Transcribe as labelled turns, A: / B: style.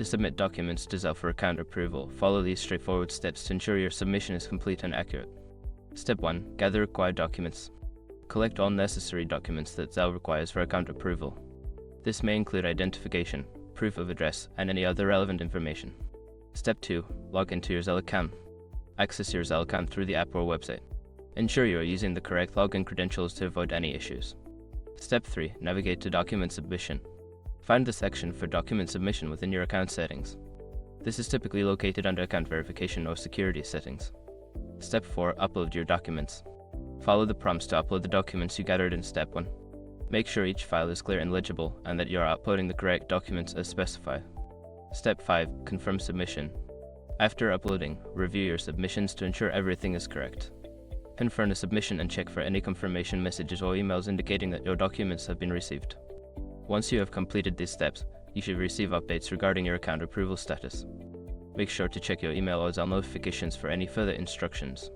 A: To submit documents to Zelle for account approval, follow these straightforward steps to ensure your submission is complete and accurate. Step 1. Gather required documents. Collect all necessary documents that Zelle requires for account approval. This may include identification, proof of address, and any other relevant information. Step 2. Log into your Zelle account. Access your Zelle account through the app or website. Ensure you are using the correct login credentials to avoid any issues. Step 3. Navigate to Document Submission. Find the section for document submission within your account settings. This is typically located under Account Verification or Security settings. Step 4. Upload your documents. Follow the prompts to upload the documents you gathered in Step 1. Make sure each file is clear and legible and that you are uploading the correct documents as specified. Step 5. Confirm submission. After uploading, review your submissions to ensure everything is correct. Confirm the submission and check for any confirmation messages or emails indicating that your documents have been received. Once you have completed these steps, you should receive updates regarding your account approval status. Make sure to check your email or Zelle notifications for any further instructions.